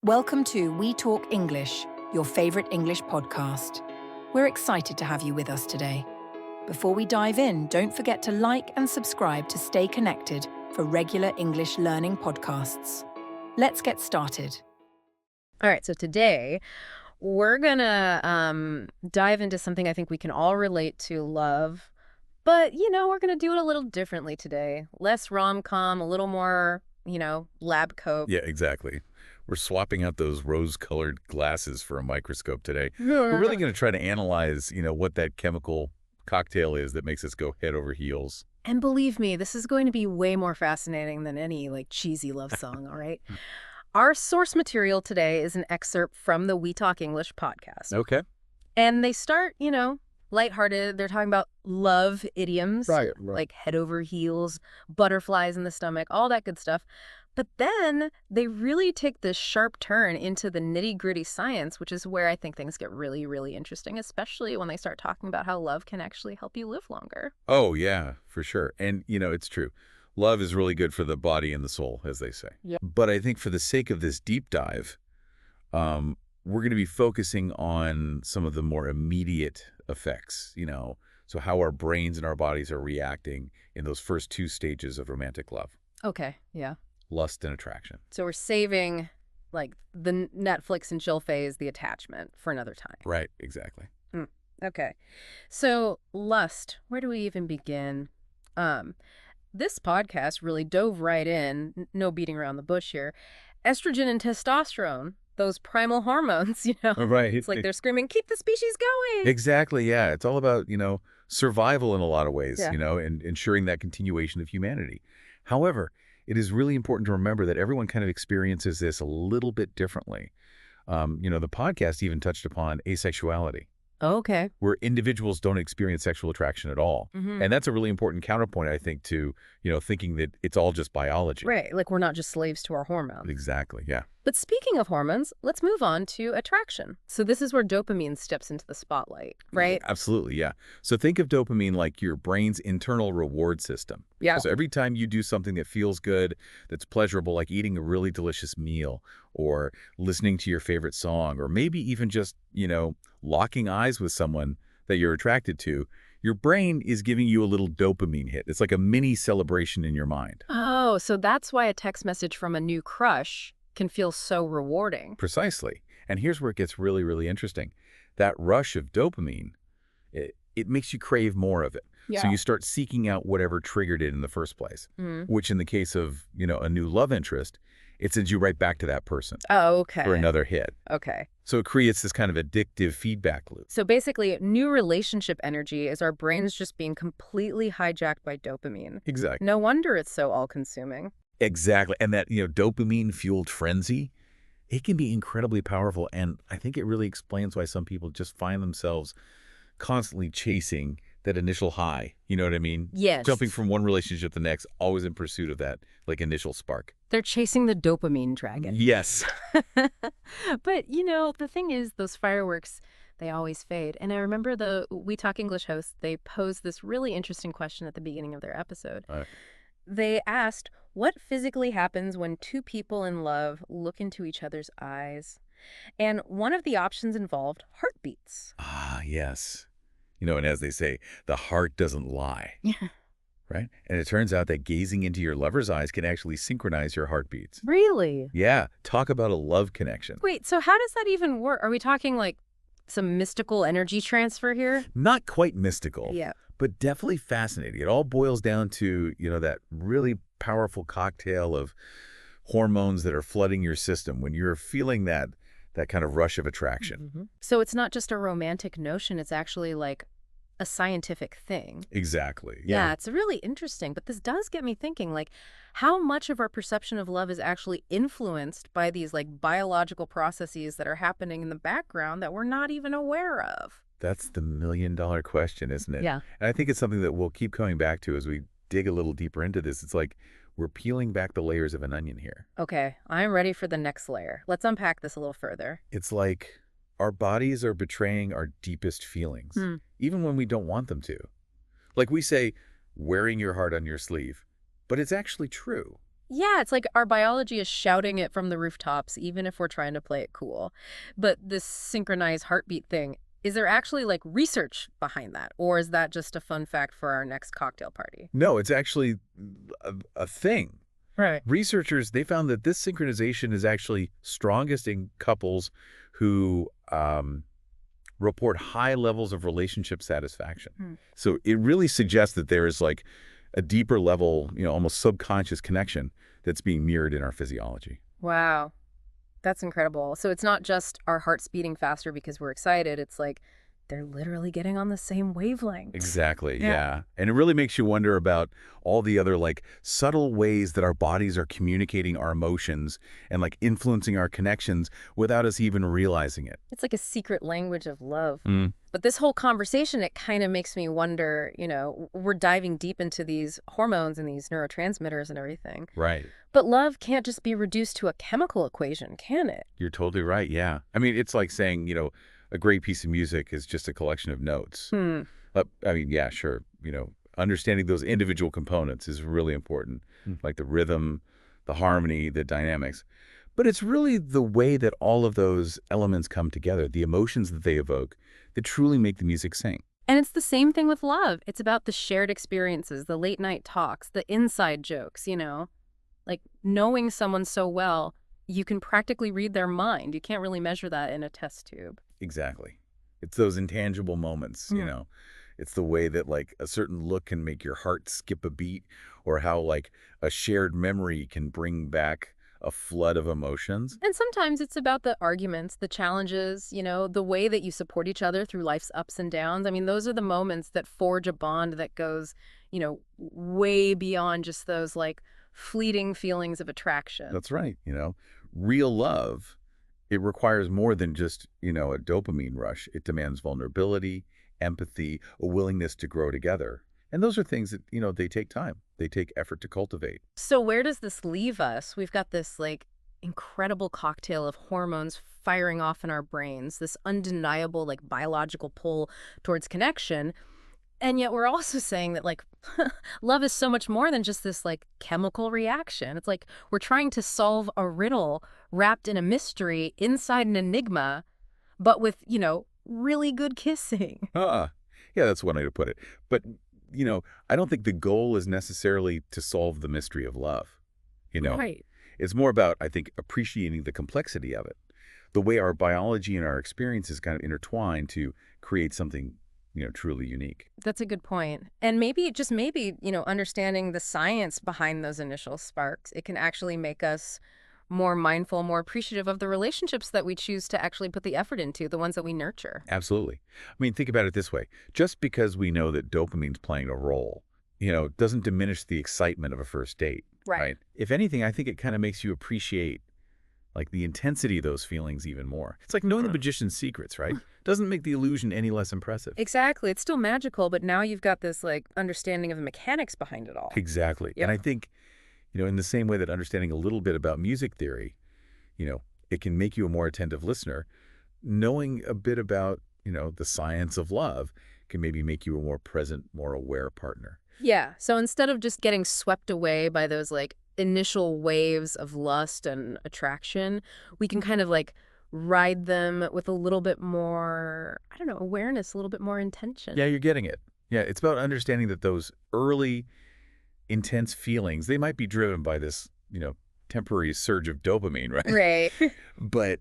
Welcome to We Talk English, your favorite English podcast. We're excited to have you with us today. Before we dive in, don't forget to like and subscribe to stay connected for regular English learning podcasts. Let's get started. All right, so today we're gonna dive into something I think we can all relate to, love. But, we're gonna do it a little differently today. Less rom-com, a little more, lab coat. Yeah, exactly. We're swapping out those rose-colored glasses for a microscope today. We're really going to try to analyze, what that chemical cocktail is that makes us go head over heels. And believe me, this is going to be way more fascinating than any, cheesy love song, all right? Our source material today is an excerpt from the We Talk English podcast. Okay. And they start, lighthearted. They're talking about love idioms, Right. like head over heels, butterflies in the stomach, all that good stuff. But then they really take this sharp turn into the nitty-gritty science, which is where I think things get really, really interesting, especially when they start talking about how love can actually help you live longer. Oh, yeah, for sure. And, it's true. Love is really good for the body and the soul, as they say. Yeah. But I think for the sake of this deep dive, we're going to be focusing on some of the more immediate effects, so how our brains and our bodies are reacting in those first two stages of romantic love. Okay, yeah. Lust and attraction. So we're saving, the Netflix and chill phase, the attachment, for another time. Right, exactly. Okay. So lust, where do we even begin? This podcast really dove right in, no beating around the bush here. Estrogen and testosterone, those primal hormones, Right. It's like they're screaming, keep the species going. Exactly, yeah. It's all about, survival in a lot of ways, Yeah. And ensuring that continuation of humanity. However, it is really important to remember that everyone kind of experiences this a little bit differently. The podcast even touched upon asexuality, Okay. where individuals don't experience sexual attraction at all. Mm-hmm. And that's a really important counterpoint, I think, to, thinking that it's all just biology. Right, we're not just slaves to our hormones. Exactly, yeah. But speaking of hormones, let's move on to attraction. So this is where dopamine steps into the spotlight, right? Absolutely, yeah. So think of dopamine like your brain's internal reward system. Yeah. So every time you do something that feels good, that's pleasurable, like eating a really delicious meal or listening to your favorite song, or maybe even just, locking eyes with someone that you're attracted to, your brain is giving you a little dopamine hit. It's like a mini celebration in your mind. Oh, so that's why a text message from a new crush can feel so rewarding. Precisely. And here's where it gets really, really interesting. That rush of dopamine, it makes you crave more of it. Yeah. So you start seeking out whatever triggered it in the first place, which in the case of, a new love interest, it sends you right back to that person Oh, okay. for another hit. Okay. So it creates this kind of addictive feedback loop. So basically, new relationship energy is our brains just being completely hijacked by dopamine. Exactly. No wonder it's so all-consuming. Exactly. And that, dopamine-fueled frenzy, it can be incredibly powerful. And I think it really explains why some people just find themselves constantly chasing that initial high. You know what I mean? Yes. Jumping from one relationship to the next, always in pursuit of that, initial spark. They're chasing the dopamine dragon. Yes. But, the thing is, those fireworks, they always fade. And I remember the We Talk English hosts, they posed this really interesting question at the beginning of their episode. They asked, what physically happens when two people in love look into each other's eyes? And one of the options involved heartbeats. Ah, yes. And as they say, the heart doesn't lie. Yeah. Right? And it turns out that gazing into your lover's eyes can actually synchronize your heartbeats. Really? Yeah. Talk about a love connection. Wait, so how does that even work? Are we talking some mystical energy transfer here? Not quite mystical. Yeah. But definitely fascinating. It all boils down to, that really powerful cocktail of hormones that are flooding your system when you're feeling that kind of rush of attraction. Mm-hmm. So it's not just a romantic notion, it's actually a scientific thing. Exactly. Yeah, it's really interesting. But this does get me thinking, how much of our perception of love is actually influenced by these biological processes that are happening in the background that we're not even aware of? That's the million-dollar question, isn't it? Yeah. And I think it's something that we'll keep coming back to as we dig a little deeper into this. It's like we're peeling back the layers of an onion here. Okay, I'm ready for the next layer. Let's unpack this a little further. It's like our bodies are betraying our deepest feelings, even when we don't want them to. Like we say, wearing your heart on your sleeve, but it's actually true. Yeah, it's like our biology is shouting it from the rooftops, even if we're trying to play it cool. But this synchronized heartbeat thing, is there actually like research behind that? Or is that just a fun fact for our next cocktail party? No, it's actually a thing. Right. Researchers, they found that this synchronization is actually strongest in couples who report high levels of relationship satisfaction. Hmm. So it really suggests that there is like a deeper level, almost subconscious connection that's being mirrored in our physiology. Wow. That's incredible. So it's not just our hearts beating faster because we're excited. It's like they're literally getting on the same wavelength. Exactly, Yeah. yeah. And it really makes you wonder about all the other like subtle ways that our bodies are communicating our emotions and like influencing our connections without us even realizing it. It's like a secret language of love. Mm, But this whole conversation, it kind of makes me wonder, we're diving deep into these hormones and these neurotransmitters and everything. right. But love can't just be reduced to a chemical equation, can it? You're totally right, yeah. I mean, it's like saying, a great piece of music is just a collection of notes. Hmm. I mean, yeah, sure. Understanding those individual components is really important, like the rhythm, the harmony, the dynamics. But it's really the way that all of those elements come together, the emotions that they evoke, that truly make the music sing. And it's the same thing with love. It's about the shared experiences, the late night talks, the inside jokes. Like knowing someone so well, you can practically read their mind. You can't really measure that in a test tube. Exactly. It's those intangible moments, It's the way that like a certain look can make your heart skip a beat, or how like a shared memory can bring back a flood of emotions. And sometimes it's about the arguments, the challenges, the way that you support each other through life's ups and downs. I mean, those are the moments that forge a bond that goes, way beyond just those like fleeting feelings of attraction. That's right. Real love, it requires more than just, a dopamine rush. It demands vulnerability, empathy, a willingness to grow together. And those are things that, they take time. They take effort to cultivate. So where does this leave us? We've got this like incredible cocktail of hormones firing off in our brains, this undeniable like biological pull towards connection. And yet we're also saying that like love is so much more than just this like chemical reaction. It's like we're trying to solve a riddle wrapped in a mystery inside an enigma, but with, really good kissing. Yeah, that's one way to put it. But, I don't think the goal is necessarily to solve the mystery of love. Right. It's more about, I think, appreciating the complexity of it, the way our biology and our experiences kind of intertwine to create something, truly unique. That's a good point. And maybe, just maybe, understanding the science behind those initial sparks, it can actually make us more mindful, more appreciative of the relationships that we choose to actually put the effort into, the ones that we nurture. Absolutely. I mean, think about it this way. Just because we know that dopamine's playing a role, doesn't diminish the excitement of a first date. Right. If anything, I think it kind of makes you appreciate like the intensity of those feelings even more. It's like knowing the magician's secrets, right? Doesn't make the illusion any less impressive. Exactly. It's still magical, but now you've got this like understanding of the mechanics behind it all. Exactly. Yeah. And I think, in the same way that understanding a little bit about music theory, it can make you a more attentive listener. Knowing a bit about, the science of love can maybe make you a more present, more aware partner. Yeah. So instead of just getting swept away by those like initial waves of lust and attraction, we can kind of like ride them with a little bit more, I don't know, awareness, a little bit more intention. Yeah, you're getting it. Yeah, it's about understanding that those early intense feelings, they might be driven by this, temporary surge of dopamine, right? Right. But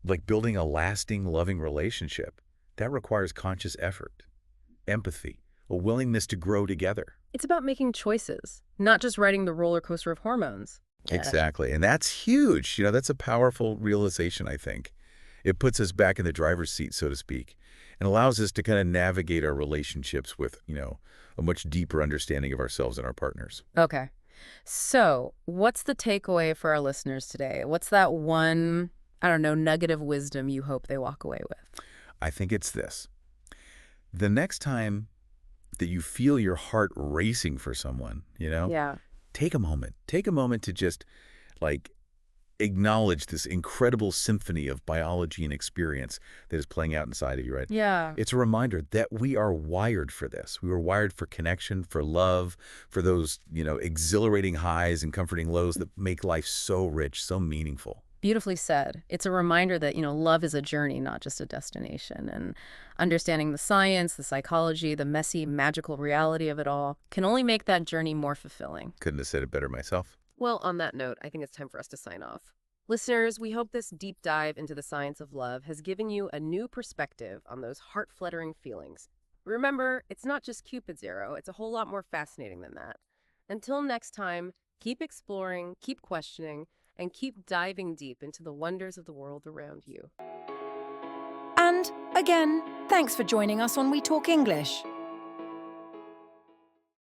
like building a lasting, loving relationship, that requires conscious effort, empathy, a willingness to grow together. It's about making choices, not just riding the roller coaster of hormones. Exactly. And that's huge. That's a powerful realization, I think. It puts us back in the driver's seat, so to speak, and allows us to kind of navigate our relationships with, a much deeper understanding of ourselves and our partners. Okay. So what's the takeaway for our listeners today? What's that one, I don't know, nugget of wisdom you hope they walk away with? I think it's this. The next time that you feel your heart racing for someone, Yeah. take a moment. Take a moment to just like acknowledge this incredible symphony of biology and experience that is playing out inside of you, right? Yeah. It's a reminder that we are wired for this. We were wired for connection, for love, for those, exhilarating highs and comforting lows that make life so rich, so meaningful. Beautifully said. It's a reminder that, love is a journey, not just a destination. And understanding the science, the psychology, the messy, magical reality of it all can only make that journey more fulfilling. Couldn't have said it better myself. Well, on that note, I think it's time for us to sign off. Listeners, we hope this deep dive into the science of love has given you a new perspective on those heart-fluttering feelings. Remember, it's not just Cupid's arrow, it's a whole lot more fascinating than that. Until next time, keep exploring, keep questioning, and keep diving deep into the wonders of the world around you. And, again, thanks for joining us on We Talk English.